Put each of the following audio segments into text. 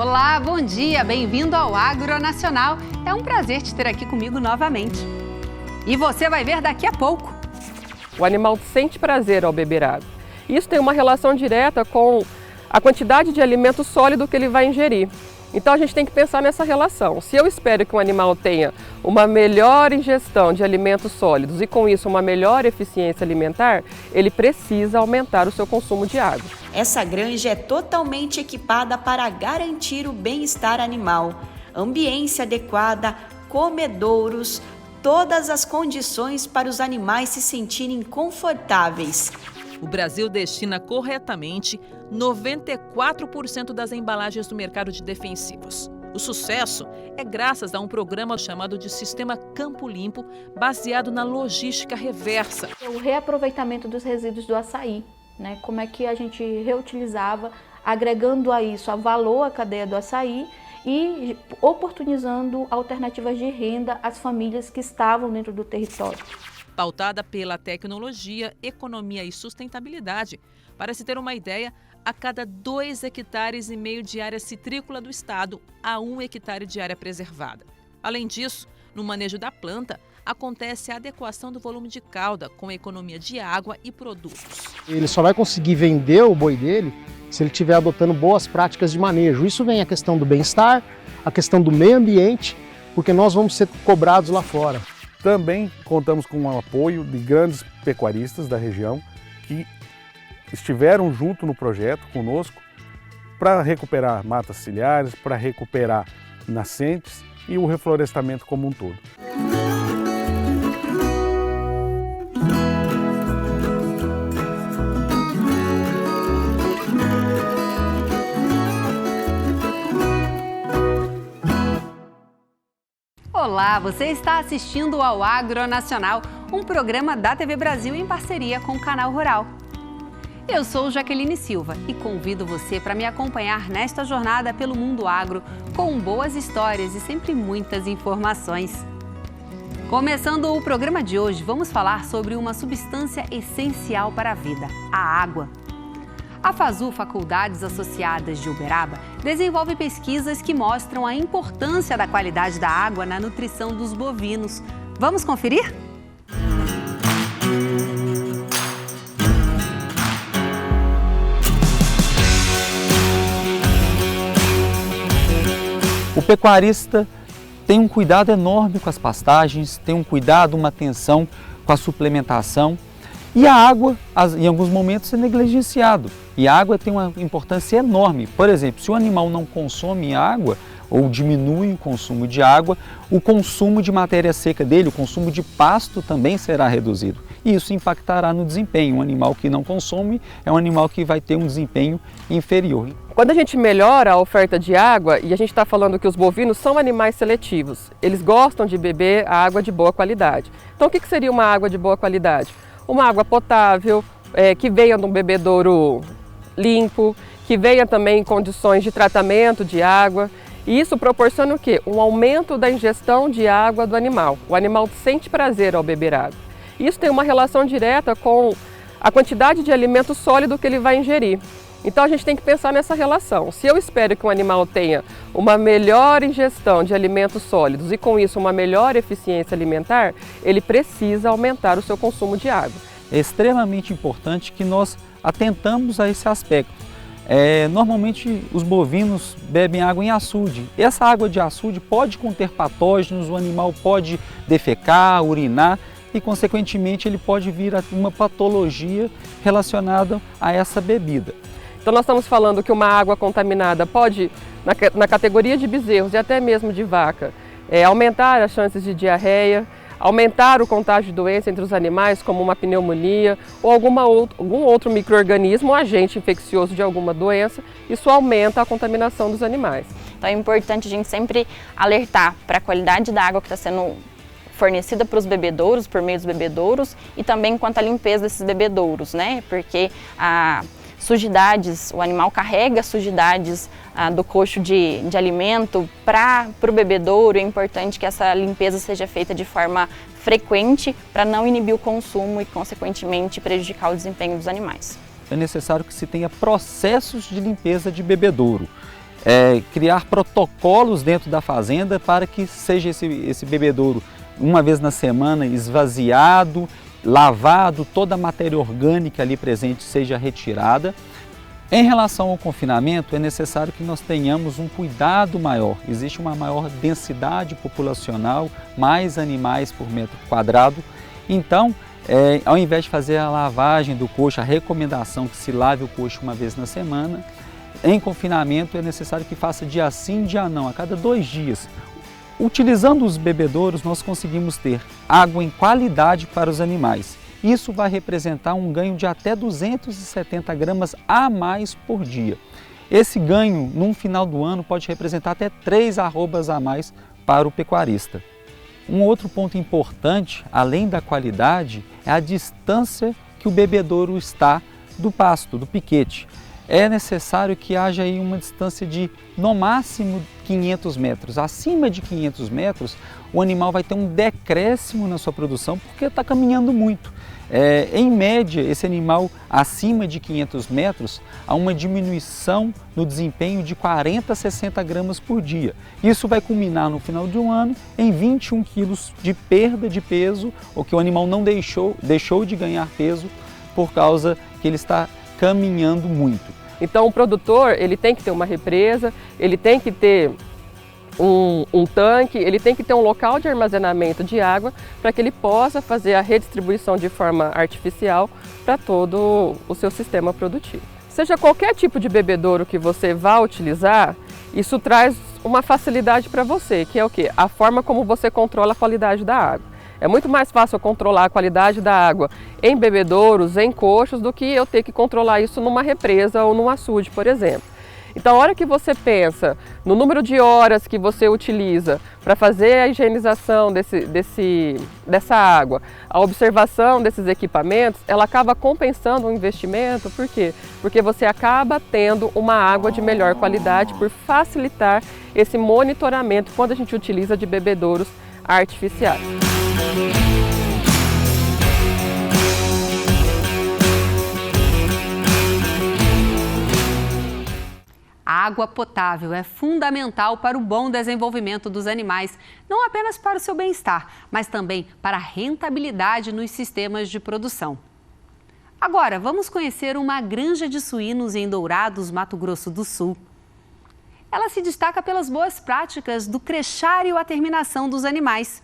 Olá, bom dia, bem-vindo ao Agronacional. É um prazer te ter aqui comigo novamente. E você vai ver daqui a pouco. O animal sente prazer ao beber água. Isso tem uma relação direta com a quantidade de alimento sólido que ele vai ingerir. Então a gente tem que pensar nessa relação. Se eu espero que um animal tenha uma melhor ingestão de alimentos sólidos e com isso uma melhor eficiência alimentar, ele precisa aumentar o seu consumo de água. Essa granja é totalmente equipada para garantir o bem-estar animal, ambiência adequada, comedouros, todas as condições para os animais se sentirem confortáveis. O Brasil destina corretamente 94% das embalagens do mercado de defensivos. O sucesso é graças a um programa chamado de Sistema Campo Limpo, baseado na logística reversa. O reaproveitamento dos resíduos do açaí, né? Como é que a gente reutilizava, agregando a isso a valor à cadeia do açaí e oportunizando alternativas de renda às famílias que estavam dentro do território. Pautada pela tecnologia, economia e sustentabilidade. Para se ter uma ideia, a cada 2,5 hectares de área citrícola do estado, há 1 hectare de área preservada. Além disso, no manejo da planta, acontece a adequação do volume de cauda com a economia de água e produtos. Ele só vai conseguir vender o boi dele se ele estiver adotando boas práticas de manejo. Isso vem a questão do bem-estar, a questão do meio ambiente, porque nós vamos ser cobrados lá fora. Também contamos com o apoio de grandes pecuaristas da região que estiveram junto no projeto conosco para recuperar matas ciliares, para recuperar nascentes e o reflorestamento como um todo. Olá, você está assistindo ao Agronacional, um programa da TV Brasil em parceria com o Canal Rural. Eu sou Jaqueline Silva e convido você para me acompanhar nesta jornada pelo mundo agro, com boas histórias e sempre muitas informações. Começando o programa de hoje, vamos falar sobre uma substância essencial para a vida, a água. A FASU, Faculdades Associadas de Uberaba, desenvolve pesquisas que mostram a importância da qualidade da água na nutrição dos bovinos. Vamos conferir? O pecuarista tem um cuidado enorme com as pastagens, tem um cuidado, uma atenção com a suplementação. E a água, em alguns momentos, é negligenciado. E a água tem uma importância enorme. Por exemplo, se o animal não consome água ou diminui o consumo de água, o consumo de matéria seca dele, o consumo de pasto também será reduzido. E isso impactará no desempenho. Um animal que não consome é um animal que vai ter um desempenho inferior. Quando a gente melhora a oferta de água, e a gente está falando que os bovinos são animais seletivos, eles gostam de beber a água de boa qualidade. Então o que seria uma água de boa qualidade? Uma água potável, que venha de um bebedouro limpo, que venha também em condições de tratamento de água. E isso proporciona o quê? Um aumento da ingestão de água do animal. O animal sente prazer ao beber água. Isso tem uma relação direta com a quantidade de alimento sólido que ele vai ingerir. Então a gente tem que pensar nessa relação. Se eu espero que um animal tenha uma melhor ingestão de alimentos sólidos e com isso uma melhor eficiência alimentar, ele precisa aumentar o seu consumo de água. É extremamente importante que nós atentamos a esse aspecto. Normalmente os bovinos bebem água em açude. Essa água de açude pode conter patógenos, o animal pode defecar, urinar e consequentemente ele pode vir a uma patologia relacionada a essa bebida. Então nós estamos falando que uma água contaminada pode, na categoria de bezerros e até mesmo de vaca, aumentar as chances de diarreia, aumentar o contágio de doença entre os animais, como uma pneumonia ou algum outro micro-organismo ou agente infeccioso de alguma doença. Isso aumenta a contaminação dos animais. Então é importante a gente sempre alertar para a qualidade da água que está sendo fornecida para os bebedouros, por meio dos bebedouros, e também quanto à limpeza desses bebedouros, né? Porque sujidades, o animal carrega sujidades do coxo de alimento para o bebedouro. É importante que essa limpeza seja feita de forma frequente para não inibir o consumo e, consequentemente, prejudicar o desempenho dos animais. É necessário que se tenha processos de limpeza de bebedouro. criar protocolos dentro da fazenda para que seja esse bebedouro uma vez na semana esvaziado, lavado, toda a matéria orgânica ali presente seja retirada. Em relação ao confinamento, é necessário que nós tenhamos um cuidado maior. Existe uma maior densidade populacional, mais animais por metro quadrado. Então, ao invés de fazer a lavagem do coxo, a recomendação que se lave o coxo uma vez na semana, em confinamento é necessário que faça dia sim, dia não, a cada 2 dias. Utilizando os bebedouros, nós conseguimos ter água em qualidade para os animais. Isso vai representar um ganho de até 270 gramas a mais por dia. Esse ganho, num final do ano, pode representar até 3 arrobas a mais para o pecuarista. Um outro ponto importante, além da qualidade, é a distância que o bebedouro está do pasto, do piquete. É necessário que haja aí uma distância de, no máximo, 500 metros. Acima de 500 metros, o animal vai ter um decréscimo na sua produção porque está caminhando muito. Em média, esse animal acima de 500 metros, há uma diminuição no desempenho de 40 a 60 gramas por dia. Isso vai culminar no final de um ano em 21 quilos de perda de peso, ou que o animal não deixou de ganhar peso por causa que ele está caminhando muito. Então o produtor ele tem que ter uma represa, ele tem que ter um tanque, ele tem que ter um local de armazenamento de água para que ele possa fazer a redistribuição de forma artificial para todo o seu sistema produtivo. Seja qualquer tipo de bebedouro que você vá utilizar, isso traz uma facilidade para você, que é o quê? A forma como você controla a qualidade da água. É muito mais fácil eu controlar a qualidade da água em bebedouros, em coxos, do que eu ter que controlar isso numa represa ou num açude, por exemplo. Então, a hora que você pensa no número de horas que você utiliza para fazer a higienização dessa água, a observação desses equipamentos, ela acaba compensando o investimento. Por quê? Porque você acaba tendo uma água de melhor qualidade por facilitar esse monitoramento quando a gente utiliza de bebedouros artificiais. A água potável é fundamental para o bom desenvolvimento dos animais, não apenas para o seu bem-estar, mas também para a rentabilidade nos sistemas de produção. Agora, vamos conhecer uma granja de suínos em Dourados, Mato Grosso do Sul. Ela se destaca pelas boas práticas do crechário à terminação dos animais.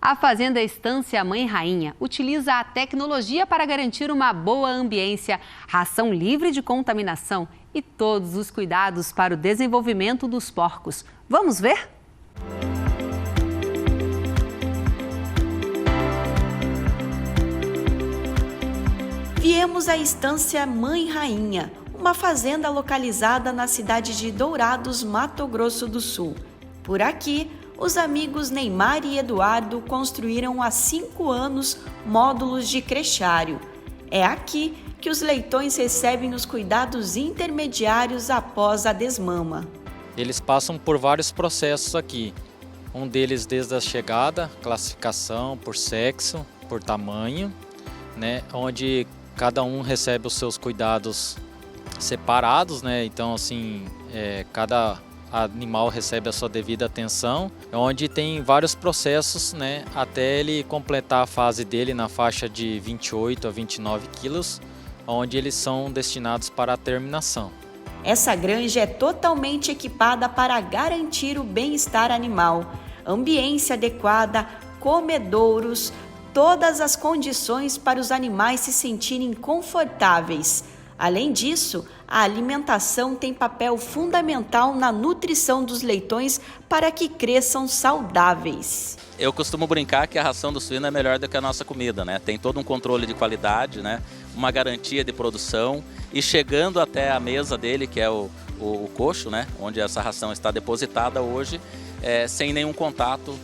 A Fazenda Estância Mãe Rainha utiliza a tecnologia para garantir uma boa ambiência, ração livre de contaminação e todos os cuidados para o desenvolvimento dos porcos. Vamos ver? Viemos à Estância Mãe Rainha, uma fazenda localizada na cidade de Dourados, Mato Grosso do Sul. Por aqui, os amigos Neymar e Eduardo construíram há 5 anos módulos de crechário. É aqui que os leitões recebem os cuidados intermediários após a desmama. Eles passam por vários processos aqui. Um deles desde a chegada, classificação por sexo, por tamanho, né, onde cada um recebe os seus cuidados separados, né? Então, assim, cada animal recebe a sua devida atenção, onde tem vários processos, né, até ele completar a fase dele na faixa de 28 a 29 quilos, onde eles são destinados para a terminação. Essa granja é totalmente equipada para garantir o bem-estar animal, ambiência adequada, comedouros, todas as condições para os animais se sentirem confortáveis. Além disso, a alimentação tem papel fundamental na nutrição dos leitões para que cresçam saudáveis. Eu costumo brincar que a ração do suíno é melhor do que a nossa comida, né? Tem todo um controle de qualidade, né? Uma garantia de produção e chegando até a mesa dele, que é o coxo, né? Onde essa ração está depositada hoje, sem nenhum contato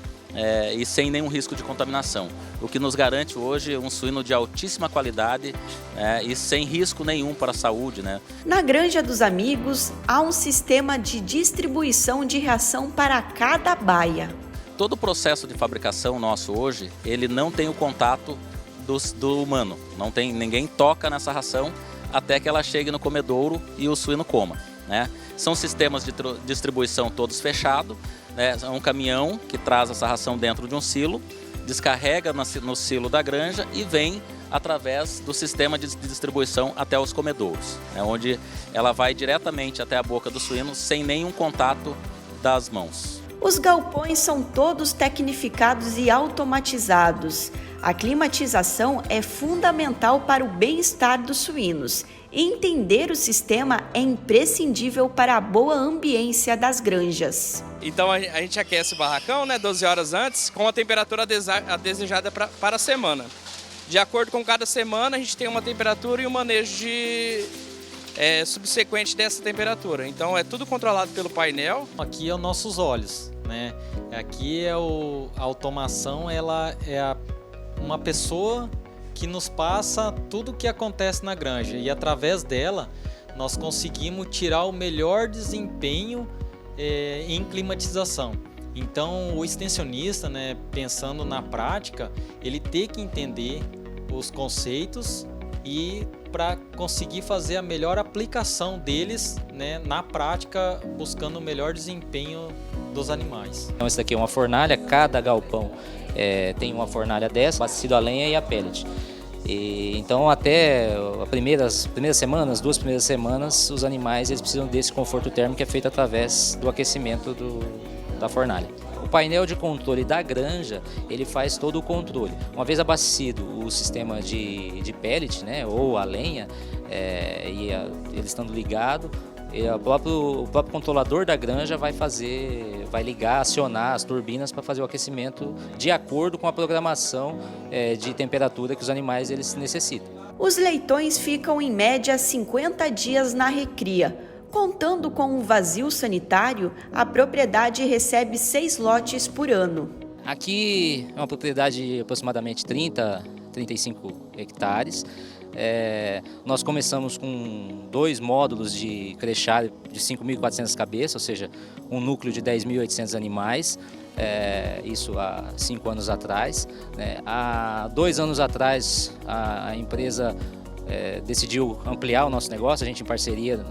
e sem nenhum risco de contaminação. O que nos garante hoje um suíno de altíssima qualidade e sem risco nenhum para a saúde, né? Na Granja dos Amigos, há um sistema de distribuição de ração para cada baia. Todo o processo de fabricação nosso hoje, ele não tem o contato do humano. Ninguém toca nessa ração até que ela chegue no comedouro e o suíno coma. né? São sistemas de distribuição todos fechados, né? É um caminhão que traz essa ração dentro de um silo, descarrega no silo da granja e vem através do sistema de distribuição até os comedouros, né? Onde ela vai diretamente até a boca do suíno sem nenhum contato das mãos. Os galpões são todos tecnificados e automatizados. A climatização é fundamental para o bem-estar dos suínos. Entender o sistema é imprescindível para a boa ambiência das granjas. Então a gente aquece o barracão, né, 12 horas antes, com a temperatura desejada para a semana. De acordo com cada semana, a gente tem uma temperatura e um manejo subsequente dessa temperatura. Então é tudo controlado pelo painel. Aqui é os nossos olhos, né? Aqui a automação, ela é uma pessoa que nos passa tudo o que acontece na granja e através dela nós conseguimos tirar o melhor desempenho em climatização. Então o extensionista, né, pensando na prática, ele tem que entender os conceitos e para conseguir fazer a melhor aplicação deles, né, na prática, buscando o melhor desempenho dos animais. Então esse daqui é uma fornalha, cada galpão tem uma fornalha dessa, abastecido a lenha e a pellet. Então até as primeiras semanas, 2 primeiras semanas, os animais eles precisam desse conforto térmico que é feito através do aquecimento da fornalha. O painel de controle da granja, ele faz todo o controle. Uma vez abastecido o sistema de pellet, né, ou a lenha, ele estando ligado, o próprio controlador da granja vai ligar, acionar as turbinas para fazer o aquecimento de acordo com a programação de temperatura que os animais eles necessitam. Os leitões ficam em média 50 dias na recria. Contando com o vazio sanitário, a propriedade recebe 6 lotes por ano. Aqui é uma propriedade de aproximadamente 35 hectares. Nós começamos com 2 módulos de crechar de 5.400 cabeças, ou seja, um núcleo de 10.800 animais, isso há 5 anos atrás. Há 2 anos atrás a empresa decidiu ampliar o nosso negócio, a gente em parceria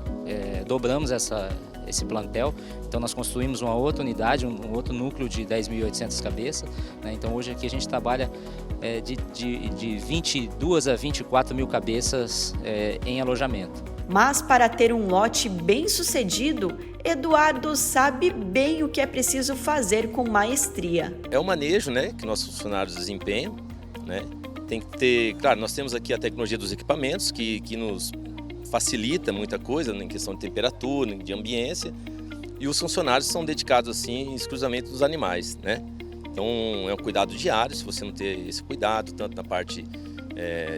dobramos esse plantel, então nós construímos uma outra unidade, um outro núcleo de 10.800 cabeças, né? Então hoje aqui a gente trabalha de 22 a 24 mil cabeças em alojamento. Mas para ter um lote bem sucedido, Eduardo sabe bem o que é preciso fazer com maestria. É o manejo, né, que nossos funcionários desempenham, né? Tem que ter, claro, nós temos aqui a tecnologia dos equipamentos que nos facilita muita coisa em questão de temperatura, de ambiência, e os funcionários são dedicados assim exclusivamente dos animais, né? Então é um cuidado diário. Se você não ter esse cuidado, tanto na parte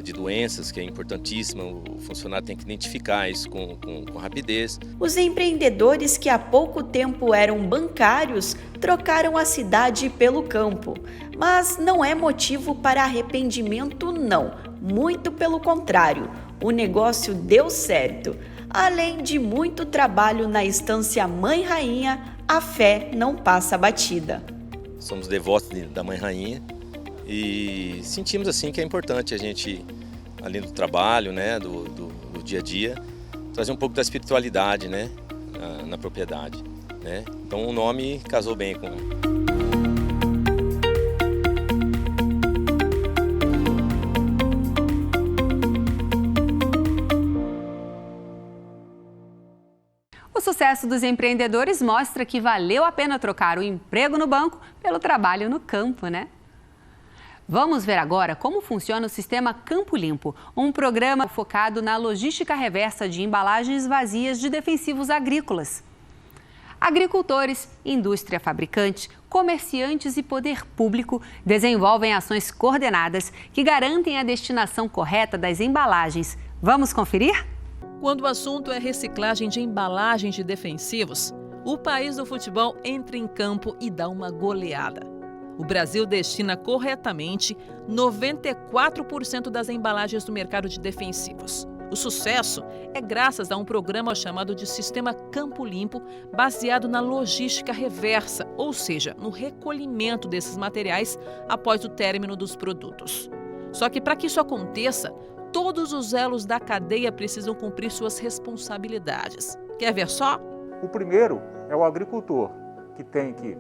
de doenças, que é importantíssima, o funcionário tem que identificar isso com rapidez. Os empreendedores que há pouco tempo eram bancários trocaram a cidade pelo campo. Mas não é motivo para arrependimento, não. Muito pelo contrário, o negócio deu certo. Além de muito trabalho na estância Mãe Rainha, a fé não passa batida. Somos devotos da Mãe Rainha e sentimos assim que é importante a gente, além do trabalho, né, do dia a dia, trazer um pouco da espiritualidade, né, na propriedade, né? Então o nome casou bem com... O sucesso dos empreendedores mostra que valeu a pena trocar o emprego no banco pelo trabalho no campo, né? Vamos ver agora como funciona o sistema Campo Limpo, um programa focado na logística reversa de embalagens vazias de defensivos agrícolas. Agricultores, indústria fabricante, comerciantes e poder público desenvolvem ações coordenadas que garantem a destinação correta das embalagens. Vamos conferir? Quando o assunto é reciclagem de embalagens de defensivos, o país do futebol entra em campo e dá uma goleada. O Brasil destina corretamente 94% das embalagens do mercado de defensivos. O sucesso é graças a um programa chamado de Sistema Campo Limpo, baseado na logística reversa, ou seja, no recolhimento desses materiais após o término dos produtos. Só que para que isso aconteça, todos os elos da cadeia precisam cumprir suas responsabilidades. Quer ver só? O primeiro é o agricultor, que tem que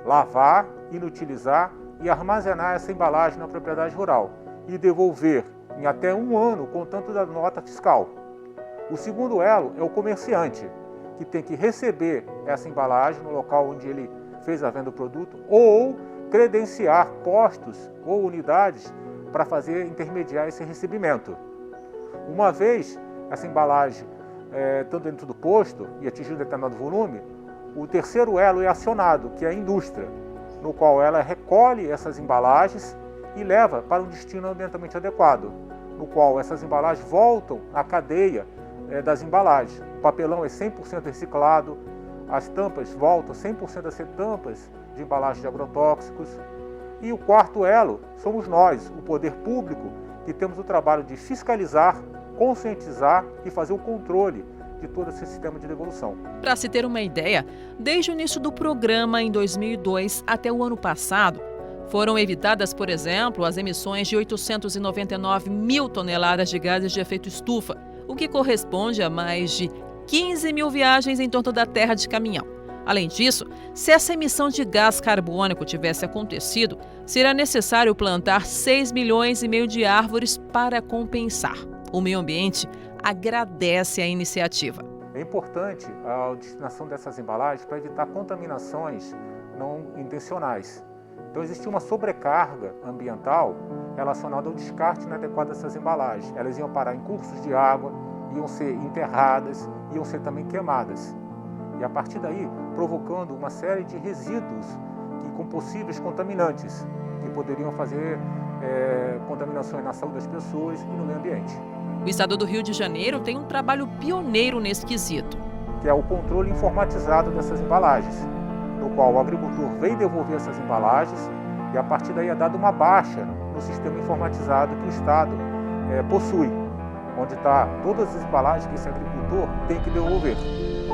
lavar, inutilizar e armazenar essa embalagem na propriedade rural e devolver em até 1 ano, contando da nota fiscal. O segundo elo é o comerciante, que tem que receber essa embalagem no local onde ele fez a venda do produto ou credenciar postos ou unidades para intermediar esse recebimento. Uma vez essa embalagem estando dentro do posto e atingindo determinado volume, o terceiro elo é acionado, que é a indústria, no qual ela recolhe essas embalagens e leva para um destino ambientalmente adequado, no qual essas embalagens voltam à cadeia das embalagens. O papelão é 100% reciclado, as tampas voltam 100% a ser tampas de embalagem de agrotóxicos. E o quarto elo somos nós, o poder público, que temos o trabalho de fiscalizar, conscientizar e fazer o controle de todo esse sistema de devolução. Para se ter uma ideia, desde o início do programa em 2002 até o ano passado, foram evitadas, por exemplo, as emissões de 899 mil toneladas de gases de efeito estufa, o que corresponde a mais de 15 mil viagens em torno da Terra de caminhão. Além disso, se essa emissão de gás carbônico tivesse acontecido, seria necessário plantar 6,5 milhões de árvores para compensar. O meio ambiente agradece a iniciativa. É importante a destinação dessas embalagens para evitar contaminações não intencionais. Então existia uma sobrecarga ambiental relacionada ao descarte inadequado dessas embalagens. Elas iam parar em cursos de água, iam ser enterradas, iam ser também queimadas. E a partir daí, provocando uma série de resíduos com possíveis contaminantes, que poderiam fazer contaminações na saúde das pessoas e no meio ambiente. O estado do Rio de Janeiro tem um trabalho pioneiro nesse quesito. Que é o controle informatizado dessas embalagens, no qual o agricultor vem devolver essas embalagens e a partir daí é dada uma baixa no sistema informatizado que o Estado possui, onde está todas as embalagens que esse agricultor tem que devolver.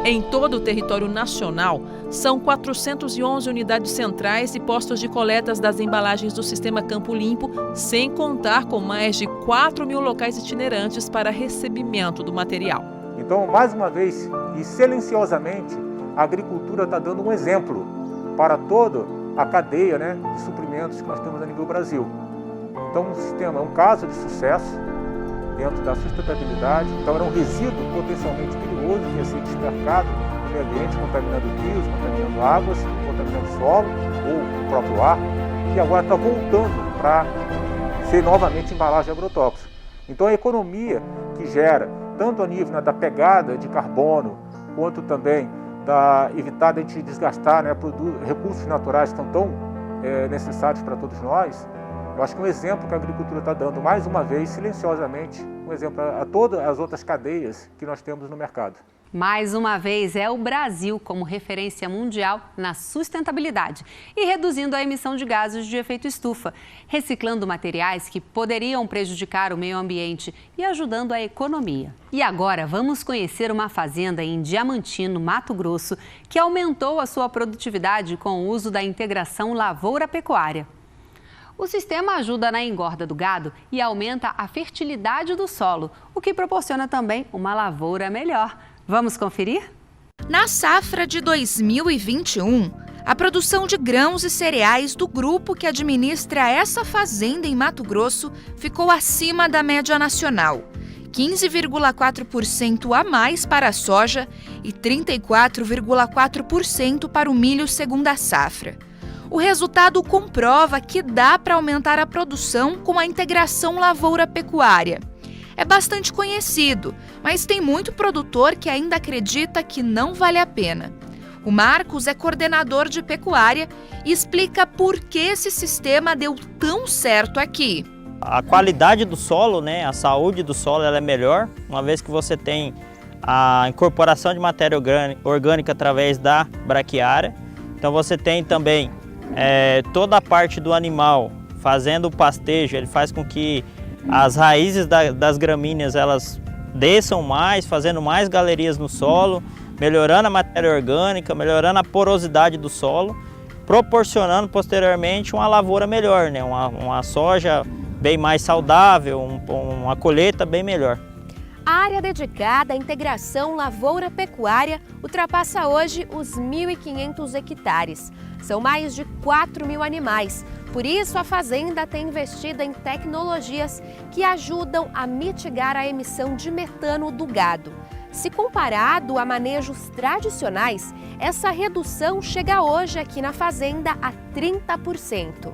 Em todo o território nacional, são 411 unidades centrais e postos de coletas das embalagens do Sistema Campo Limpo, sem contar com mais de 4 mil locais itinerantes para recebimento do material. Então, mais uma vez, e silenciosamente, a agricultura está dando um exemplo para toda a cadeia de suprimentos que nós temos a nível Brasil. Então, o sistema é um caso de sucesso dentro da sustentabilidade. Então, era um resíduo potencialmente perigoso que ia ser despertado no meio ambiente, contaminando rios, contaminando águas, contaminando solo ou o próprio ar, e agora está voltando para ser novamente embalagem agrotóxica. Então, a economia que gera, tanto a nível da pegada de carbono, quanto também da evitar de a gente desgastar recursos naturais que estão tão necessários para todos nós. Eu acho que um exemplo que a agricultura está dando, mais uma vez, silenciosamente, um exemplo a todas as outras cadeias que nós temos no mercado. Mais uma vez, é o Brasil como referência mundial na sustentabilidade e reduzindo a emissão de gases de efeito estufa, reciclando materiais que poderiam prejudicar o meio ambiente e ajudando a economia. E agora vamos conhecer uma fazenda em Diamantino, Mato Grosso, que aumentou a sua produtividade com o uso da integração lavoura-pecuária. O sistema ajuda na engorda do gado e aumenta a fertilidade do solo, o que proporciona também uma lavoura melhor. Vamos conferir? Na safra de 2021, a produção de grãos e cereais do grupo que administra essa fazenda em Mato Grosso ficou acima da média nacional, 15,4% a mais para a soja e 34,4% para o milho segunda safra. O resultado comprova que dá para aumentar a produção com a integração lavoura-pecuária. É bastante conhecido, mas tem muito produtor que ainda acredita que não vale a pena. O Marcos é coordenador de pecuária e explica por que esse sistema deu tão certo aqui. A qualidade do solo, a saúde do solo ela é melhor, uma vez que você tem a incorporação de matéria orgânica através da braquiária. Então você tem também toda a parte do animal fazendo o pastejo, ele faz com que as raízes das gramíneas elas desçam mais, fazendo mais galerias no solo, melhorando a matéria orgânica, melhorando a porosidade do solo, proporcionando posteriormente uma lavoura melhor, uma soja bem mais saudável, uma colheita bem melhor. A área dedicada à integração lavoura-pecuária ultrapassa hoje os 1.500 hectares. São mais de 4.000 animais. Por isso, a fazenda tem investido em tecnologias que ajudam a mitigar a emissão de metano do gado. Se comparado a manejos tradicionais, essa redução chega hoje aqui na fazenda a 30%.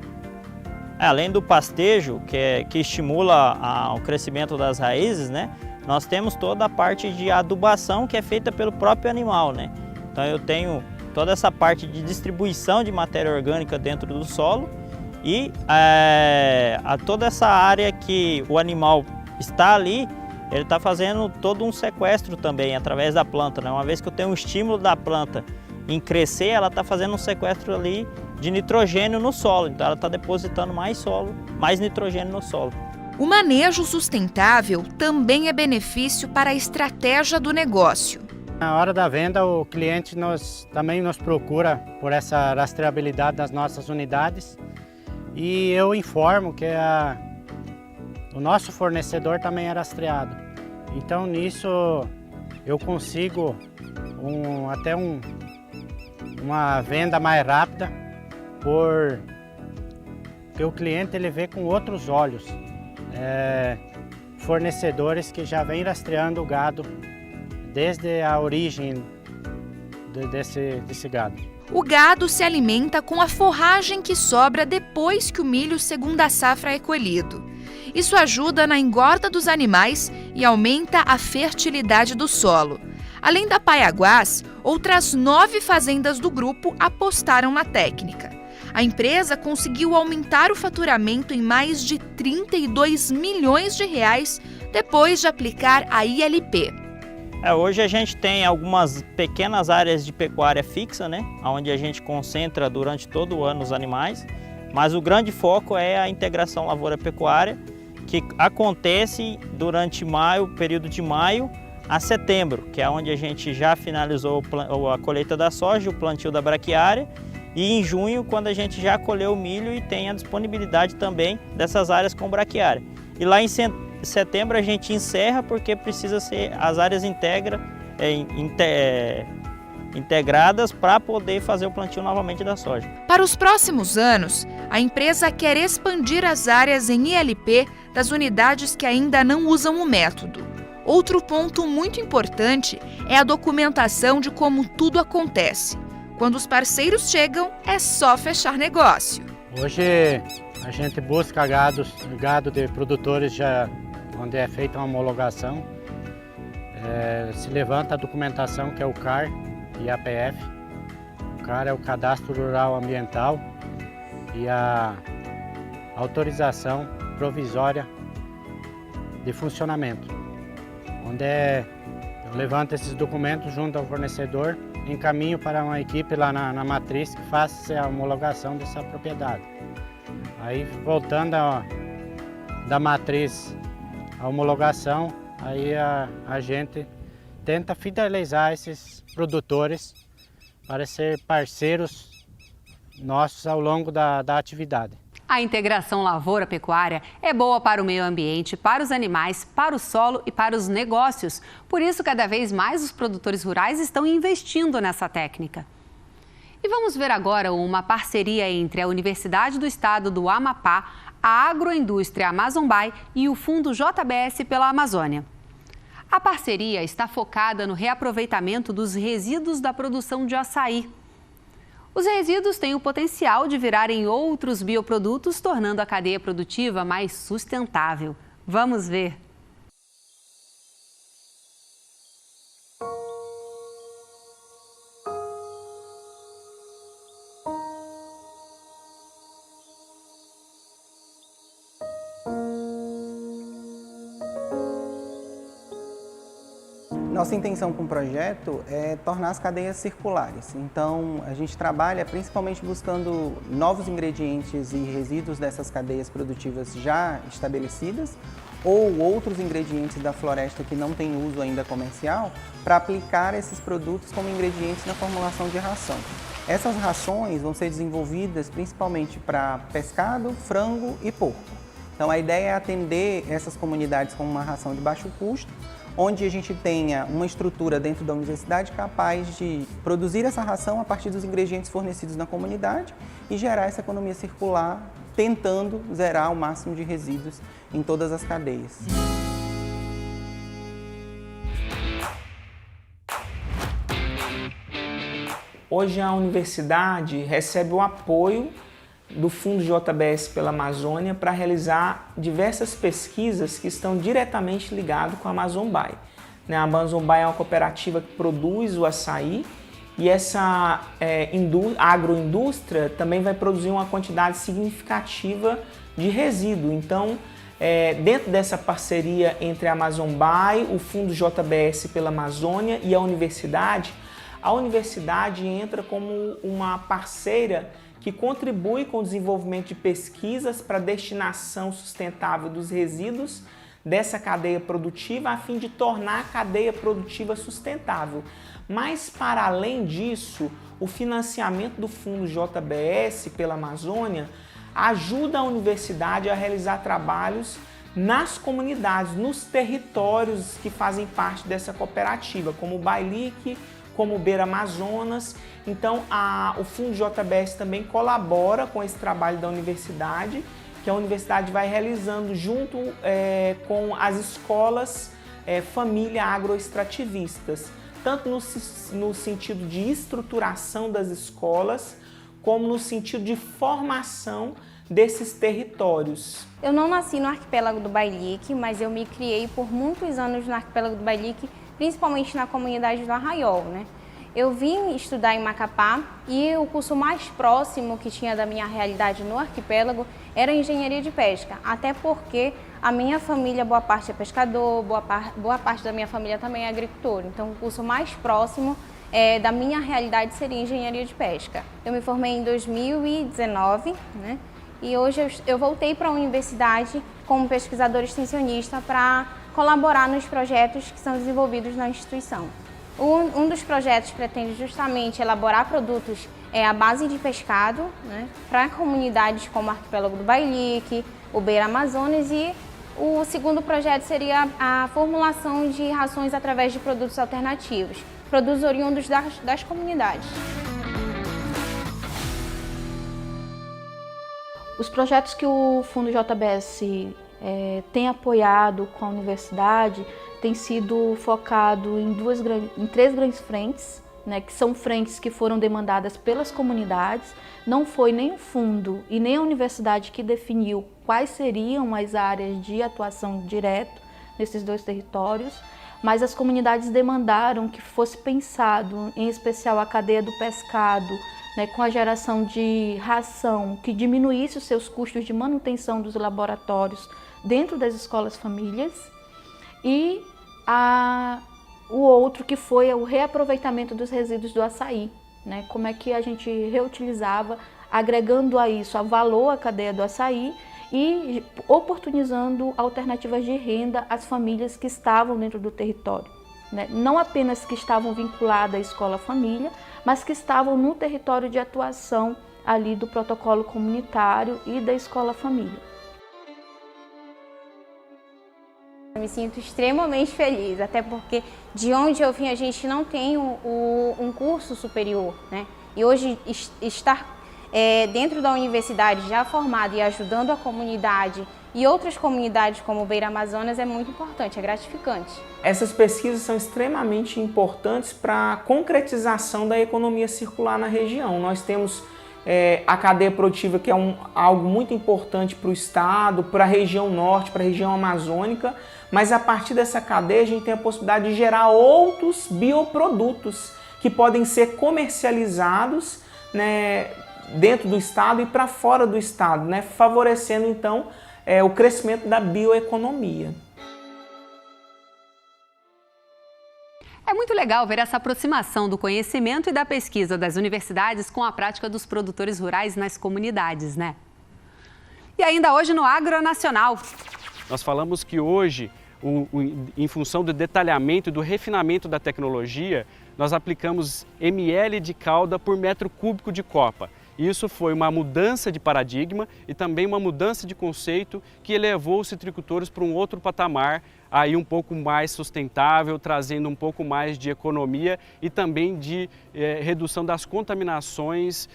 Além do pastejo, que estimula o crescimento das raízes, né? Nós temos toda a parte de adubação que é feita pelo próprio animal, né? Então eu tenho toda essa parte de distribuição de matéria orgânica dentro do solo e toda essa área que o animal está ali, ele está fazendo todo um sequestro também através da planta, né? Uma vez que eu tenho um estímulo da planta em crescer, ela está fazendo um sequestro ali de nitrogênio no solo, então ela está depositando mais nitrogênio no solo. O manejo sustentável também é benefício para a estratégia do negócio. Na hora da venda, o cliente também nos procura por essa rastreabilidade das nossas unidades e eu informo que o nosso fornecedor também é rastreado. Então nisso eu consigo até uma venda mais rápida, porque o cliente ele vê com outros olhos fornecedores que já vêm rastreando o gado desde a origem desse gado. O gado se alimenta com a forragem que sobra depois que o milho segunda safra é colhido. Isso ajuda na engorda dos animais e aumenta a fertilidade do solo. Além da Paiaguás, outras 9 fazendas do grupo apostaram na técnica. A empresa conseguiu aumentar o faturamento em mais de 32 milhões de reais depois de aplicar a ILP. Hoje a gente tem algumas pequenas áreas de pecuária fixa, né? Onde a gente concentra durante todo o ano os animais, mas o grande foco é a integração lavoura-pecuária, que acontece durante período de maio a setembro, que é onde a gente já finalizou a colheita da soja, o plantio da braquiária, e em junho, quando a gente já colheu o milho e tem a disponibilidade também dessas áreas com braquiária. E lá em setembro a gente encerra porque precisa ser as áreas integradas para poder fazer o plantio novamente da soja. Para os próximos anos, a empresa quer expandir as áreas em ILP das unidades que ainda não usam o método. Outro ponto muito importante é a documentação de como tudo acontece. Quando os parceiros chegam, é só fechar negócio. Hoje a gente busca gado de produtores onde é feita uma homologação. Se levanta a documentação que é o CAR e a APF. O CAR é o Cadastro Rural Ambiental e a autorização provisória de funcionamento, onde eu levanto esses documentos junto ao fornecedor, encaminho para uma equipe lá na matriz que faça a homologação dessa propriedade. Aí voltando da matriz à homologação, aí a gente tenta fidelizar esses produtores para ser parceiros nossos ao longo da atividade. A integração lavoura-pecuária é boa para o meio ambiente, para os animais, para o solo e para os negócios. Por isso, cada vez mais os produtores rurais estão investindo nessa técnica. E vamos ver agora uma parceria entre a Universidade do Estado do Amapá, a Agroindústria Amazonbay e o Fundo JBS pela Amazônia. A parceria está focada no reaproveitamento dos resíduos da produção de açaí. Os resíduos têm o potencial de virarem outros bioprodutos, tornando a cadeia produtiva mais sustentável. Vamos ver! Nossa intenção com o projeto é tornar as cadeias circulares. Então, a gente trabalha principalmente buscando novos ingredientes e resíduos dessas cadeias produtivas já estabelecidas ou outros ingredientes da floresta que não têm uso ainda comercial para aplicar esses produtos como ingredientes na formulação de ração. Essas rações vão ser desenvolvidas principalmente para pescado, frango e porco. Então, a ideia é atender essas comunidades com uma ração de baixo custo, onde a gente tenha uma estrutura dentro da universidade capaz de produzir essa ração a partir dos ingredientes fornecidos na comunidade e gerar essa economia circular, tentando zerar o máximo de resíduos em todas as cadeias. Hoje a universidade recebe o apoio do Fundo JBS pela Amazônia para realizar diversas pesquisas que estão diretamente ligadas com a Amazon Buy. A Amazon Buy é uma cooperativa que produz o açaí e essa agroindústria também vai produzir uma quantidade significativa de resíduo. Então, dentro dessa parceria entre a Amazon Buy, o Fundo JBS pela Amazônia e a universidade entra como uma parceira que contribui com o desenvolvimento de pesquisas para destinação sustentável dos resíduos dessa cadeia produtiva, a fim de tornar a cadeia produtiva sustentável. Mas, para além disso, o financiamento do Fundo JBS pela Amazônia ajuda a universidade a realizar trabalhos nas comunidades, nos territórios que fazem parte dessa cooperativa, como o Bailique, como o Beira Amazonas. Então, o Fundo JBS também colabora com esse trabalho da universidade, que a universidade vai realizando junto com as escolas família agroextrativistas, tanto no sentido de estruturação das escolas, como no sentido de formação desses territórios. Eu não nasci no arquipélago do Bailique, mas eu me criei por muitos anos no arquipélago do Bailique, principalmente na comunidade do Arraiol, né? Eu vim estudar em Macapá e o curso mais próximo que tinha da minha realidade no arquipélago era engenharia de pesca, até porque a minha família, boa parte é pescador, boa parte da minha família também é agricultor. Então o curso mais próximo da minha realidade seria engenharia de pesca. Eu me formei em 2019, né? E hoje eu voltei para a universidade como pesquisadora extensionista para colaborar nos projetos que são desenvolvidos na instituição. Um dos projetos pretende justamente elaborar produtos à base de pescado, né, para comunidades como o arquipélago do Bailique, o Beira Amazonas, e o segundo projeto seria a formulação de rações através de produtos alternativos, produtos oriundos das comunidades. Os projetos que o Fundo JBS tem apoiado com a universidade tem sido focado em três grandes frentes, né, que são frentes que foram demandadas pelas comunidades. Não foi nem o fundo e nem a universidade que definiu quais seriam as áreas de atuação direto nesses dois territórios, mas as comunidades demandaram que fosse pensado, em especial, a cadeia do pescado, né, com a geração de ração que diminuísse os seus custos de manutenção dos laboratórios dentro das escolas famílias, e o outro que foi o reaproveitamento dos resíduos do açaí, né, como é que a gente reutilizava, agregando a isso a valor à cadeia do açaí e oportunizando alternativas de renda às famílias que estavam dentro do território, né, não apenas que estavam vinculadas à escola-família, mas que estavam no território de atuação ali do protocolo comunitário e da escola-família. Eu me sinto extremamente feliz, até porque de onde eu vim a gente não tem um curso superior, né? E hoje estar dentro da universidade já formado e ajudando a comunidade e outras comunidades como o Beira Amazonas é muito importante, é gratificante. Essas pesquisas são extremamente importantes para a concretização da economia circular na região. Nós temos a cadeia produtiva, que é algo muito importante para o estado, para a região norte, para a região amazônica, mas a partir dessa cadeia a gente tem a possibilidade de gerar outros bioprodutos que podem ser comercializados, né, dentro do estado e para fora do estado, né, favorecendo então o crescimento da bioeconomia. É muito legal ver essa aproximação do conhecimento e da pesquisa das universidades com a prática dos produtores rurais nas comunidades, né? E ainda hoje no Agronacional. Nós falamos que hoje, em função do detalhamento e do refinamento da tecnologia, nós aplicamos ml de calda por metro cúbico de copa. Isso foi uma mudança de paradigma e também uma mudança de conceito que elevou os citricultores para um outro patamar, aí um pouco mais sustentável, trazendo um pouco mais de economia e também de redução das contaminações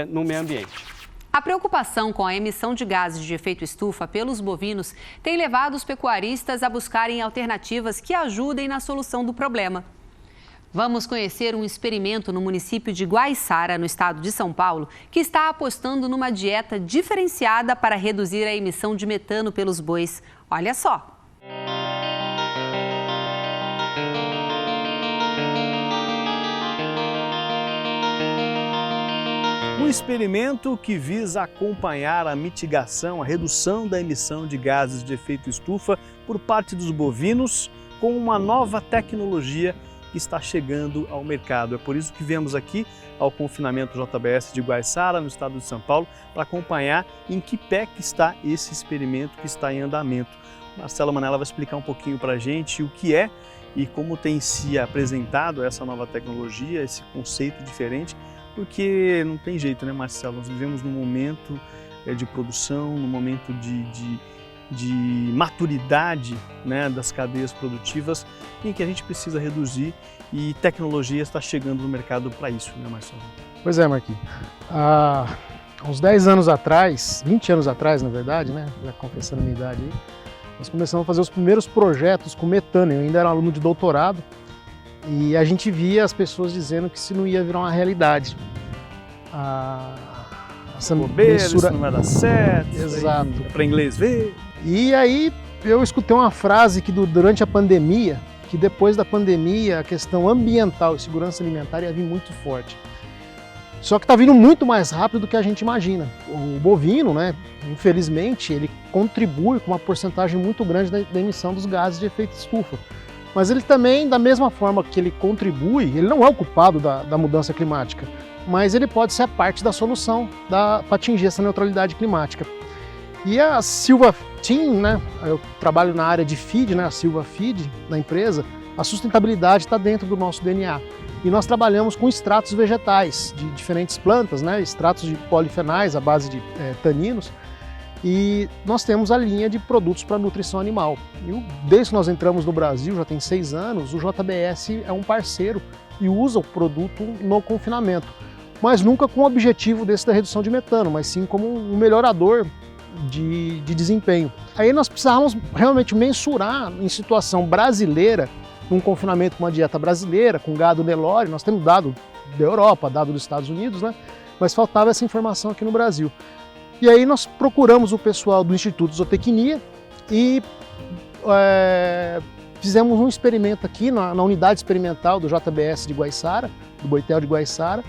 no meio ambiente. A preocupação com a emissão de gases de efeito estufa pelos bovinos tem levado os pecuaristas a buscarem alternativas que ajudem na solução do problema. Vamos conhecer um experimento no município de Guaiçara, no estado de São Paulo, que está apostando numa dieta diferenciada para reduzir a emissão de metano pelos bois. Olha só! Um experimento que visa acompanhar a mitigação, a redução da emissão de gases de efeito estufa por parte dos bovinos com uma nova tecnologia que está chegando ao mercado. É por isso que viemos aqui ao confinamento JBS de Guaiçara, no estado de São Paulo, para acompanhar em que pé que está esse experimento que está em andamento. Marcelo Manella vai explicar um pouquinho para a gente o que é e como tem se apresentado essa nova tecnologia, esse conceito diferente, porque não tem jeito, né, Marcelo? Nós vivemos num momento de produção, num momento de maturidade, né, das cadeias produtivas em que a gente precisa reduzir e tecnologia está chegando no mercado para isso, né, Marcelo? Pois é, Marquinhos. Há uns 10 anos atrás, 20 anos atrás, na verdade, né, já confessando a minha idade aí, nós começamos a fazer os primeiros projetos com metano. Eu ainda era aluno de doutorado. E a gente via as pessoas dizendo que isso não ia virar uma realidade. Essa bobeira, mensura... isso não vai dar certo. Exato. Para inglês ver. E aí eu escutei uma frase que durante a pandemia, que depois da pandemia a questão ambiental e segurança alimentar ia vir muito forte. Só que está vindo muito mais rápido do que a gente imagina. O bovino, né, infelizmente, ele contribui com uma porcentagem muito grande da emissão dos gases de efeito estufa. Mas ele também, da mesma forma que ele contribui, ele não é o culpado da mudança climática, mas ele pode ser parte da solução para atingir essa neutralidade climática. E a Silva Team, né, eu trabalho na área de feed, né, a Silva Feed da empresa, a sustentabilidade está dentro do nosso DNA. E nós trabalhamos com extratos vegetais de diferentes plantas, né, extratos de polifenais à base de taninos, e nós temos a linha de produtos para nutrição animal. E desde que nós entramos no Brasil, já tem 6 anos, o JBS é um parceiro e usa o produto no confinamento, mas nunca com o objetivo desse da redução de metano, mas sim como um melhorador de desempenho. Aí nós precisávamos realmente mensurar em situação brasileira, num confinamento com uma dieta brasileira, com gado Nelore. Nós temos dado da Europa, dado dos Estados Unidos, né? Mas faltava essa informação aqui no Brasil. E aí nós procuramos o pessoal do Instituto Zootecnia e fizemos um experimento aqui na unidade experimental do JBS de Guaiçara, do Boitel de Guaiçara,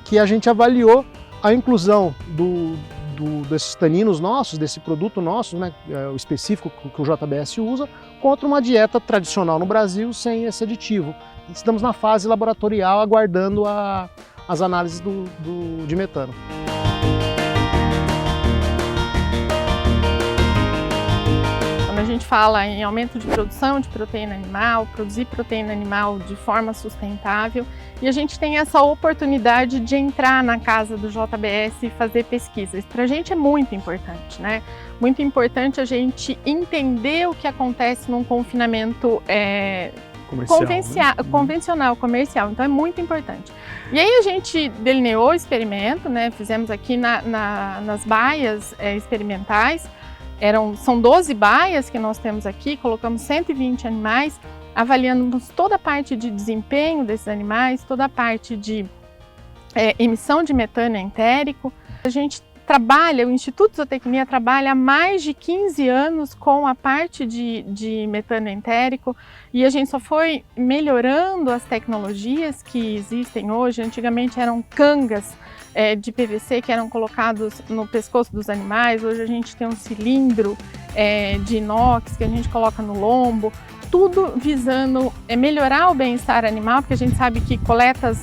que a gente avaliou a inclusão desses taninos nossos, desse produto nosso, né, o específico que o JBS usa, contra uma dieta tradicional no Brasil sem esse aditivo. Estamos na fase laboratorial aguardando as análises de metano. Quando a gente fala em aumento de produção de proteína animal, produzir proteína animal de forma sustentável, e a gente tem essa oportunidade de entrar na casa do JBS e fazer pesquisa. Isso para a gente é muito importante, né? Muito importante a gente entender o que acontece num confinamento convencional, comercial. Então é muito importante. E aí a gente delineou o experimento, né? Fizemos aqui nas baias experimentais. São 12 baias que nós temos aqui, colocamos 120 animais, avaliamos toda a parte de desempenho desses animais, toda a parte de emissão de metano entérico. A gente trabalha, o Instituto Zootecnia trabalha há mais de 15 anos com a parte de metano entérico e a gente só foi melhorando as tecnologias que existem hoje. Antigamente eram cangas de PVC que eram colocados no pescoço dos animais. Hoje a gente tem um cilindro de inox que a gente coloca no lombo, tudo visando melhorar o bem-estar animal, porque a gente sabe que coletas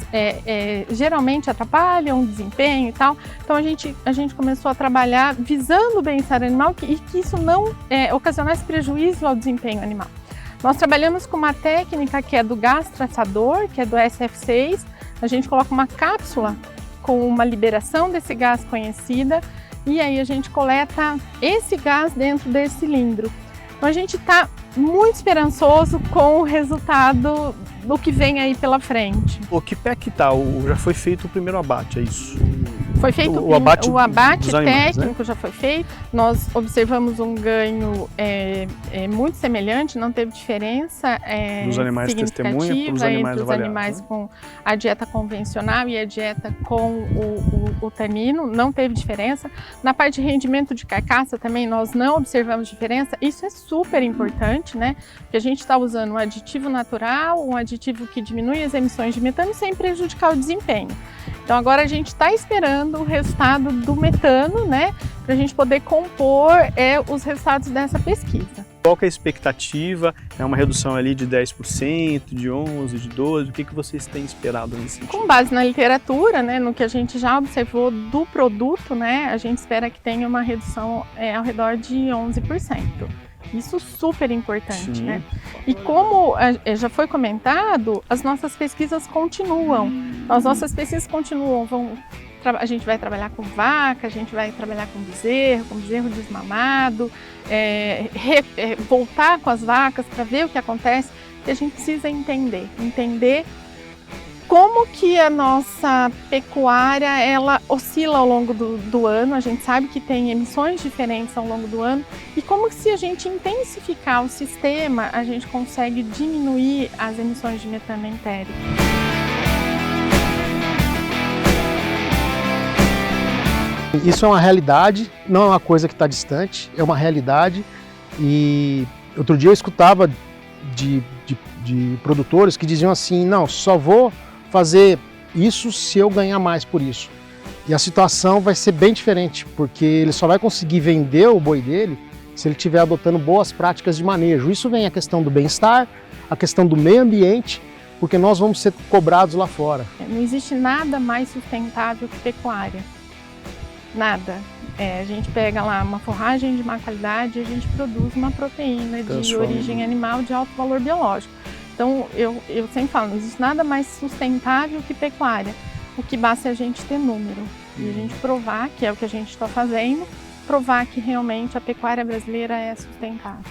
geralmente atrapalham o desempenho e tal. Então a gente começou a trabalhar visando o bem-estar animal e que isso não ocasionasse prejuízo ao desempenho animal. Nós trabalhamos com uma técnica que é do gás traçador, que é do SF6. A gente coloca uma cápsula com uma liberação desse gás conhecida, e aí a gente coleta esse gás dentro desse cilindro. Então a gente está muito esperançoso com o resultado do que vem aí pela frente. Que pé que tá? Já foi feito o primeiro abate, é isso? Foi feito o abate técnico, animais, né? Já foi feito. Nós observamos um ganho muito semelhante, não teve diferença dos animais testemunha para os animais entre os animais com a dieta convencional e a dieta com o tanino, não teve diferença. Na parte de rendimento de carcaça também nós não observamos diferença. Isso é super importante, né? Porque a gente está usando um aditivo natural, um aditivo que diminui as emissões de metano sem prejudicar o desempenho. Então agora a gente está esperando o resultado do metano, né, para a gente poder compor os resultados dessa pesquisa. Qual que é a expectativa? É uma redução ali de 10%, de 11%, de 12%? O que vocês têm esperado nesse sentido? Com base na literatura, né, no que a gente já observou do produto, né, a gente espera que tenha uma redução ao redor de 11%. Isso super importante, Sim. né? E como já foi comentado, as nossas pesquisas continuam. As nossas pesquisas continuam. A gente vai trabalhar com vaca, a gente vai trabalhar com bezerro desmamado, voltar com as vacas para ver o que acontece. E a gente precisa entender como que a nossa pecuária ela oscila ao longo do ano. A gente sabe que tem emissões diferentes ao longo do ano e como que se a gente intensificar o sistema, a gente consegue diminuir as emissões de metano entérico. Isso é uma realidade, não é uma coisa que está distante, é uma realidade. E outro dia eu escutava de produtores que diziam assim, não, só vou fazer isso se eu ganhar mais por isso. E a situação vai ser bem diferente, porque ele só vai conseguir vender o boi dele se ele estiver adotando boas práticas de manejo. Isso vem a questão do bem-estar, a questão do meio ambiente, porque nós vamos ser cobrados lá fora. Não existe nada mais sustentável que pecuária. Nada. A gente pega lá uma forragem de má qualidade e a gente produz uma proteína de origem animal de alto valor biológico. Então, eu sempre falo, não existe nada mais sustentável que pecuária. O que basta é a gente ter número e a gente provar, que é o que a gente está fazendo, provar que realmente a pecuária brasileira é sustentável.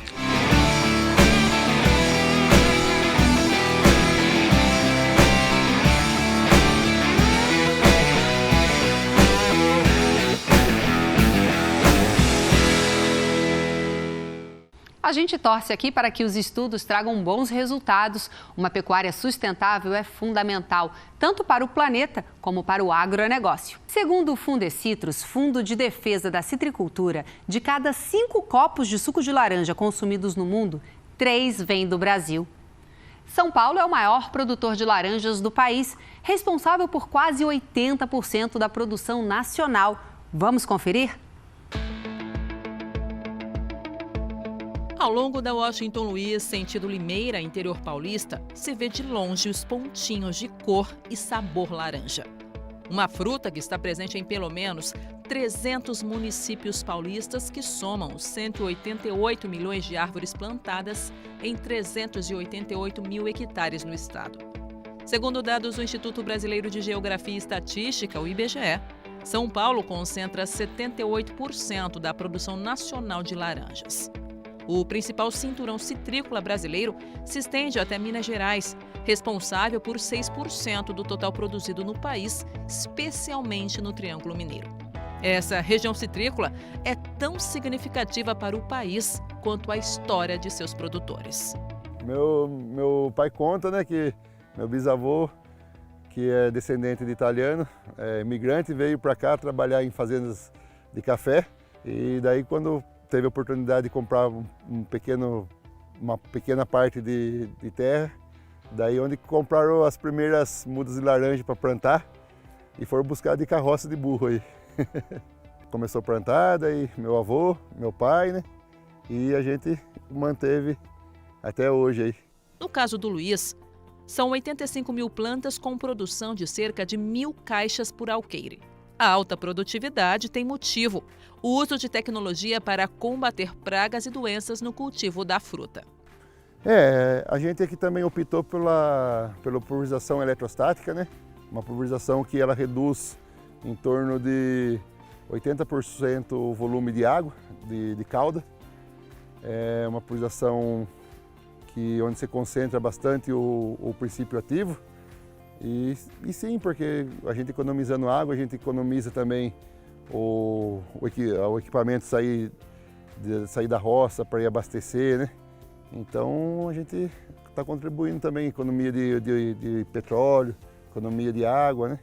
A gente torce aqui para que os estudos tragam bons resultados. Uma pecuária sustentável é fundamental, tanto para o planeta como para o agronegócio. Segundo o Fundecitrus, Fundo de Defesa da Citricultura, de cada 5 copos de suco de laranja consumidos no mundo, 3 vêm do Brasil. São Paulo é o maior produtor de laranjas do país, responsável por quase 80% da produção nacional. Vamos conferir? Ao longo da Washington Luiz, sentido Limeira, interior paulista, se vê de longe os pontinhos de cor e sabor laranja. Uma fruta que está presente em pelo menos 300 municípios paulistas que somam 188 milhões de árvores plantadas em 388 mil hectares no estado. Segundo dados do Instituto Brasileiro de Geografia e Estatística, o IBGE, São Paulo concentra 78% da produção nacional de laranjas. O principal cinturão citrícola brasileiro se estende até Minas Gerais, responsável por 6% do total produzido no país, especialmente no Triângulo Mineiro. Essa região citrícola é tão significativa para o país quanto a história de seus produtores. Meu pai conta, né, que meu bisavô, que é descendente de italiano, imigrante, veio para cá trabalhar em fazendas de café e daí quando teve a oportunidade de comprar uma pequena parte de terra, daí onde compraram as primeiras mudas de laranja para plantar e foram buscar de carroça de burro aí. Começou a plantar, daí meu avô, meu pai, né? E a gente manteve até hoje aí. No caso do Luiz, são 85 mil plantas com produção de cerca de 1.000 caixas por alqueire. A alta produtividade tem motivo: o uso de tecnologia para combater pragas e doenças no cultivo da fruta. A gente aqui também optou pela pulverização eletrostática, né? Uma pulverização que ela reduz em torno de 80% o volume de água, de cauda. É uma pulverização onde se concentra bastante o princípio ativo. E sim, porque a gente economizando água, a gente economiza também o equipamento sair da roça para ir abastecer, né? Então a gente está contribuindo também, economia de petróleo, economia de água, né?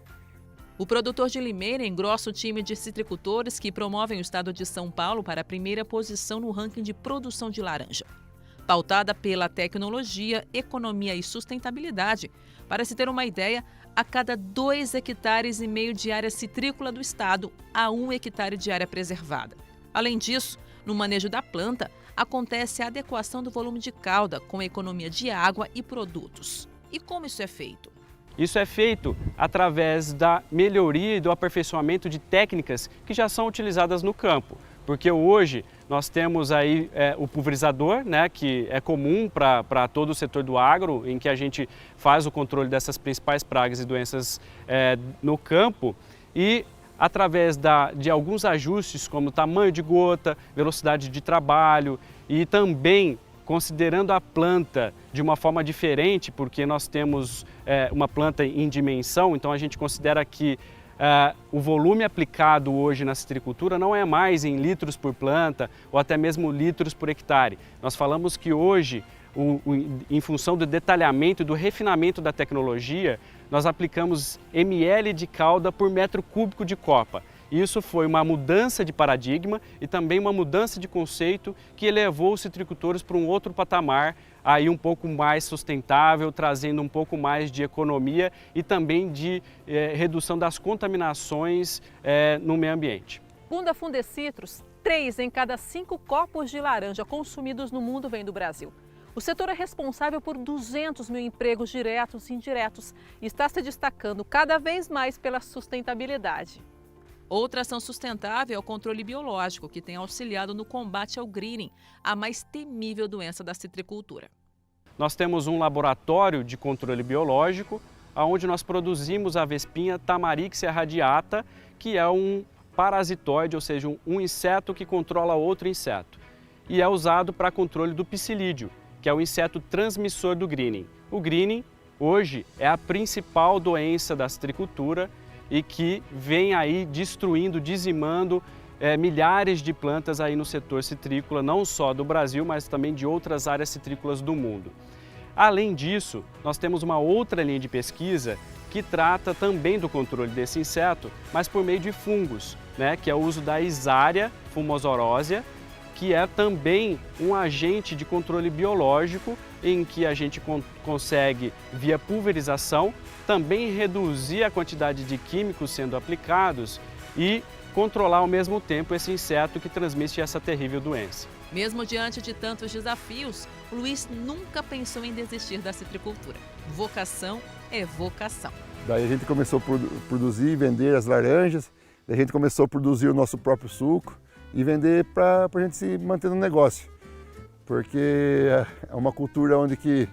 O produtor de Limeira engrossa o time de citricultores que promovem o estado de São Paulo para a primeira posição no ranking de produção de laranja. Pautada pela tecnologia, economia e sustentabilidade, para se ter uma ideia, a cada 2,5 hectares de área citrícola do estado, há 1 hectare de área preservada. Além disso, no manejo da planta, acontece a adequação do volume de cauda com a economia de água e produtos. E como isso é feito? Isso é feito através da melhoria e do aperfeiçoamento de técnicas que já são utilizadas no campo. Porque hoje nós temos aí o pulverizador, né, que é comum para todo o setor do agro, em que a gente faz o controle dessas principais pragas e doenças no campo, e através de alguns ajustes como tamanho de gota, velocidade de trabalho e também considerando a planta de uma forma diferente, porque nós temos uma planta em dimensão, então a gente considera que o volume aplicado hoje na citricultura não é mais em litros por planta ou até mesmo litros por hectare. Nós falamos que hoje, em função do detalhamento e do refinamento da tecnologia, nós aplicamos ml de cauda por metro cúbico de copa. Isso foi uma mudança de paradigma e também uma mudança de conceito que elevou os citricultores para um outro patamar, aí um pouco mais sustentável, trazendo um pouco mais de economia e também de redução das contaminações no meio ambiente. Segundo a Fundecitrus, 3 em cada 5 copos de laranja consumidos no mundo vêm do Brasil. O setor é responsável por 200 mil empregos diretos e indiretos e está se destacando cada vez mais pela sustentabilidade. Outra ação sustentável é o controle biológico, que tem auxiliado no combate ao greening, a mais temível doença da citricultura. Nós temos um laboratório de controle biológico, onde nós produzimos a vespinha Tamarixia radiata, que é um parasitoide, ou seja, um inseto que controla outro inseto. E é usado para controle do psilídeo, que é o inseto transmissor do greening. O greening, hoje, é a principal doença da citricultura e que vem aí destruindo, dizimando milhares de plantas aí no setor citrícola, não só do Brasil, mas também de outras áreas citrícolas do mundo. Além disso, nós temos uma outra linha de pesquisa que trata também do controle desse inseto, mas por meio de fungos, né, que é o uso da Isaria fumosorosea, que é também um agente de controle biológico em que a gente consegue, via pulverização, também reduzir a quantidade de químicos sendo aplicados e controlar ao mesmo tempo esse inseto que transmite essa terrível doença. Mesmo diante de tantos desafios, o Luiz nunca pensou em desistir da citricultura. Vocação é vocação. Daí a gente começou a produzir e vender as laranjas, daí a gente começou a produzir o nosso próprio suco e vender para a gente se manter no negócio. Porque é uma cultura onde que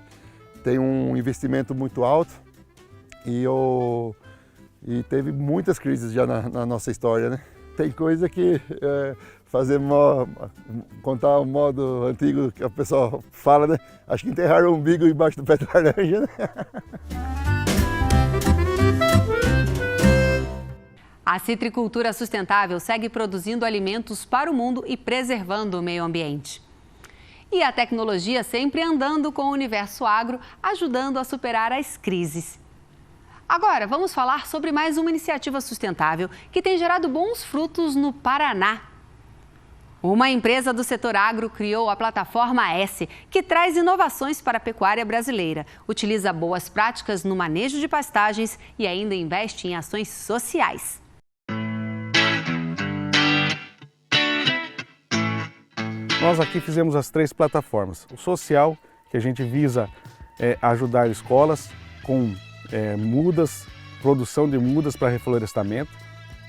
tem um investimento muito alto e teve muitas crises já na nossa história, né? Tem coisa que contar o modo antigo que a pessoa fala, né? Acho que enterraram o umbigo embaixo do pé de laranja, né? A citricultura sustentável segue produzindo alimentos para o mundo e preservando o meio ambiente. E a tecnologia sempre andando com o universo agro, ajudando a superar as crises. Agora, vamos falar sobre mais uma iniciativa sustentável que tem gerado bons frutos no Paraná. Uma empresa do setor agro criou a plataforma S, que traz inovações para a pecuária brasileira. Utiliza boas práticas no manejo de pastagens e ainda investe em ações sociais. Nós aqui fizemos as 3 plataformas. O social, que a gente visa ajudar escolas com mudas, produção de mudas para reflorestamento.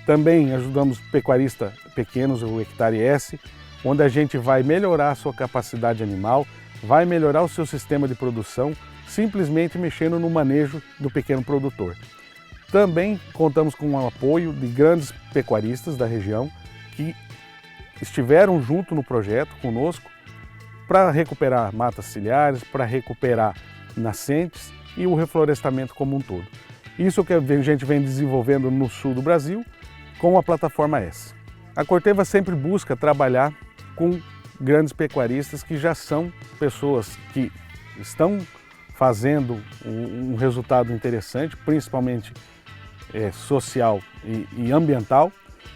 Também ajudamos pecuaristas pequenos, o Hectare S, onde a gente vai melhorar a sua capacidade animal, vai melhorar o seu sistema de produção, simplesmente mexendo no manejo do pequeno produtor. Também contamos com o apoio de grandes pecuaristas da região que estiveram junto no projeto conosco para recuperar matas ciliares, para recuperar nascentes e o reflorestamento como um todo. Isso que a gente vem desenvolvendo no sul do Brasil com a plataforma S. A Corteva sempre busca trabalhar com grandes pecuaristas que já são pessoas que estão fazendo um resultado interessante, principalmente social e ambiental.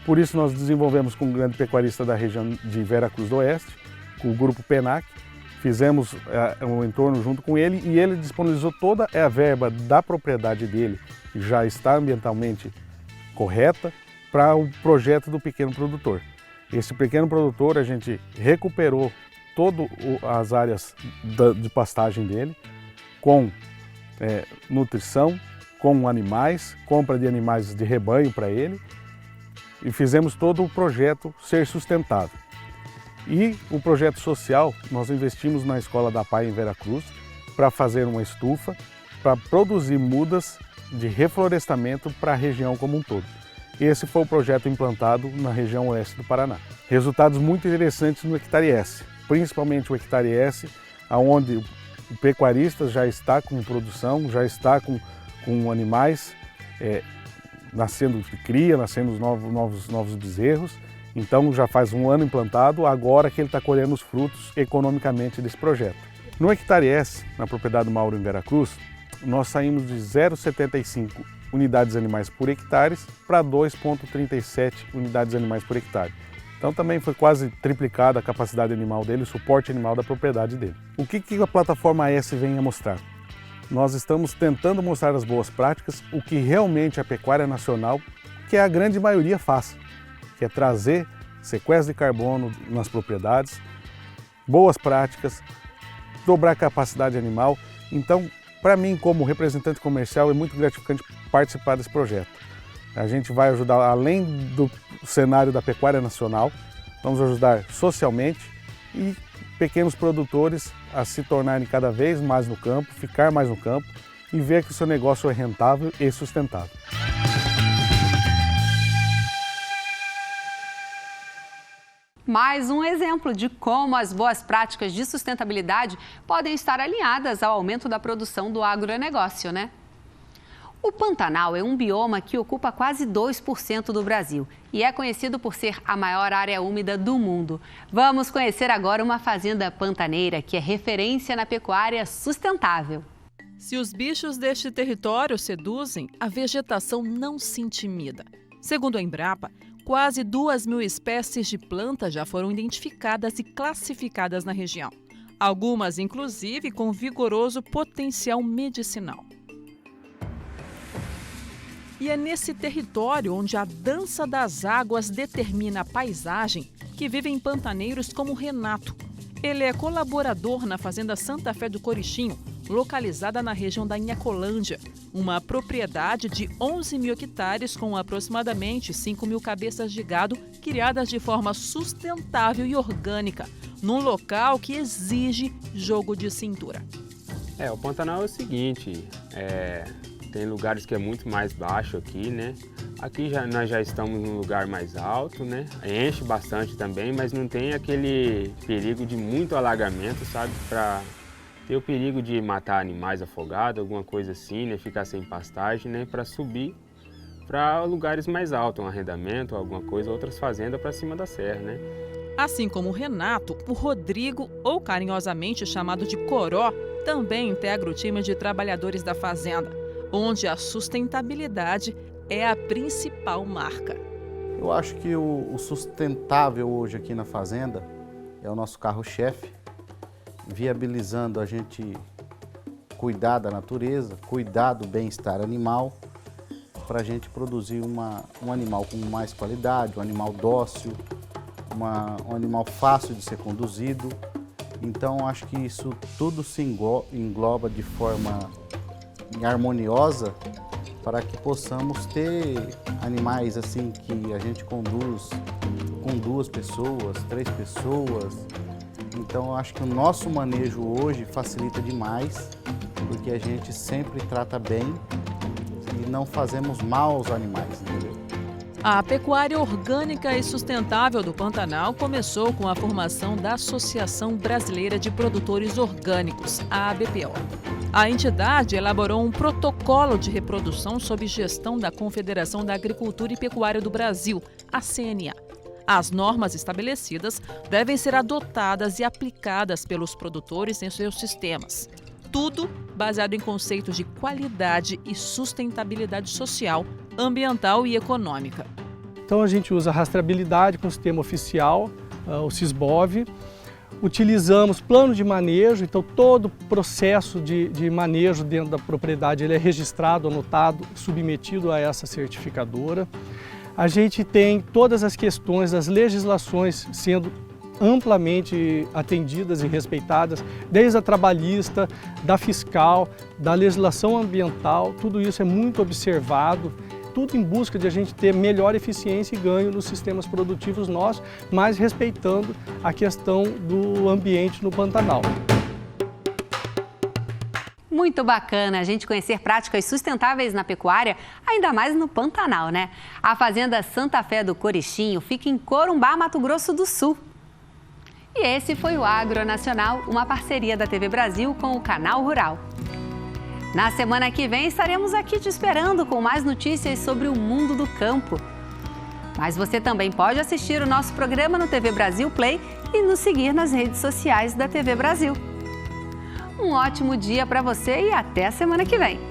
Por isso nós desenvolvemos com um grande pecuarista da região de Vera Cruz do Oeste, com o grupo PENAC, fizemos um entorno junto com ele e ele disponibilizou toda a verba da propriedade dele, que já está ambientalmente correta, para o projeto do pequeno produtor. Esse pequeno produtor, a gente recuperou todas as áreas de pastagem dele, com nutrição, com animais, compra de animais de rebanho para ele, e fizemos todo o projeto ser sustentável. E o projeto social, nós investimos na Escola da PAI em Vera Cruz para fazer uma estufa, para produzir mudas de reflorestamento para a região como um todo. Esse foi o projeto implantado na região oeste do Paraná. Resultados muito interessantes no Hectare S, principalmente o Hectare S, onde o pecuarista já está com produção, já está com animais nascendo de cria, nascendo os novos bezerros. Então já faz um ano implantado, agora que ele está colhendo os frutos economicamente desse projeto. No Hectare S, na propriedade Mauro em Vera Cruz, nós saímos de 0,75 unidades animais por hectare para 2,37 unidades animais por hectare. Então também foi quase triplicada a capacidade animal dele, o suporte animal da propriedade dele. O que a plataforma S vem a mostrar? Nós estamos tentando mostrar as boas práticas, o que realmente a pecuária nacional, que a grande maioria faz, que é trazer sequestro de carbono nas propriedades, boas práticas, dobrar a capacidade animal. Então, para mim, como representante comercial, é muito gratificante participar desse projeto. A gente vai ajudar, além do cenário da pecuária nacional, vamos ajudar socialmente e pequenos produtores a se tornarem cada vez mais no campo, ficar mais no campo e ver que o seu negócio é rentável e sustentável. Mais um exemplo de como as boas práticas de sustentabilidade podem estar alinhadas ao aumento da produção do agronegócio, né? O Pantanal é um bioma que ocupa quase 2% do Brasil e é conhecido por ser a maior área úmida do mundo. Vamos conhecer agora uma fazenda pantaneira que é referência na pecuária sustentável. Se os bichos deste território seduzem, a vegetação não se intimida. Segundo a Embrapa, quase 2.000 espécies de plantas já foram identificadas e classificadas na região. Algumas, inclusive, com vigoroso potencial medicinal. E é nesse território onde a dança das águas determina a paisagem que vivem pantaneiros como Renato. Ele é colaborador na Fazenda Santa Fé do Corichinho, localizada na região da Inhacolândia, uma propriedade de 11.000 hectares com aproximadamente 5.000 cabeças de gado criadas de forma sustentável e orgânica, num local que exige jogo de cintura. O Pantanal é o seguinte, tem lugares que é muito mais baixo aqui, né? Aqui nós já estamos num lugar mais alto, né? Enche bastante também, mas não tem aquele perigo de muito alagamento, sabe? Para ter o perigo de matar animais afogados, alguma coisa assim, né? Ficar sem pastagem, né? Para subir para lugares mais altos, um arrendamento, alguma coisa, outras fazendas para cima da serra, né? Assim como o Renato, o Rodrigo, ou carinhosamente chamado de Coró, também integra o time de trabalhadores da fazenda, onde a sustentabilidade é a principal marca. Eu acho que o sustentável hoje aqui na fazenda é o nosso carro-chefe, viabilizando a gente cuidar da natureza, cuidar do bem-estar animal, para a gente produzir um animal com mais qualidade, um animal dócil, um animal fácil de ser conduzido. Então, acho que isso tudo se engloba de forma harmoniosa para que possamos ter animais assim que a gente conduz com 2 pessoas, 3 pessoas. Então, acho que o nosso manejo hoje facilita demais, porque a gente sempre trata bem e não fazemos mal aos animais, entendeu? A pecuária orgânica e sustentável do Pantanal começou com a formação da Associação Brasileira de Produtores Orgânicos, a ABPO. A entidade elaborou um protocolo de reprodução sob gestão da Confederação da Agricultura e Pecuária do Brasil, a CNA. As normas estabelecidas devem ser adotadas e aplicadas pelos produtores em seus sistemas. Tudo baseado em conceitos de qualidade e sustentabilidade social, ambiental e econômica. Então a gente usa rastreabilidade com o sistema oficial, o SISBOV. Utilizamos plano de manejo, então todo o processo de manejo dentro da propriedade ele é registrado, anotado, submetido a essa certificadora. A gente tem todas as questões das legislações sendo amplamente atendidas e respeitadas, desde a trabalhista, da fiscal, da legislação ambiental, tudo isso é muito observado, tudo em busca de a gente ter melhor eficiência e ganho nos sistemas produtivos nossos, mas respeitando a questão do ambiente no Pantanal. Muito bacana a gente conhecer práticas sustentáveis na pecuária, ainda mais no Pantanal, né? A Fazenda Santa Fé do Corichinho fica em Corumbá, Mato Grosso do Sul. E esse foi o Agro Nacional, uma parceria da TV Brasil com o Canal Rural. Na semana que vem estaremos aqui te esperando com mais notícias sobre o mundo do campo. Mas você também pode assistir o nosso programa no TV Brasil Play e nos seguir nas redes sociais da TV Brasil. Um ótimo dia para você e até a semana que vem.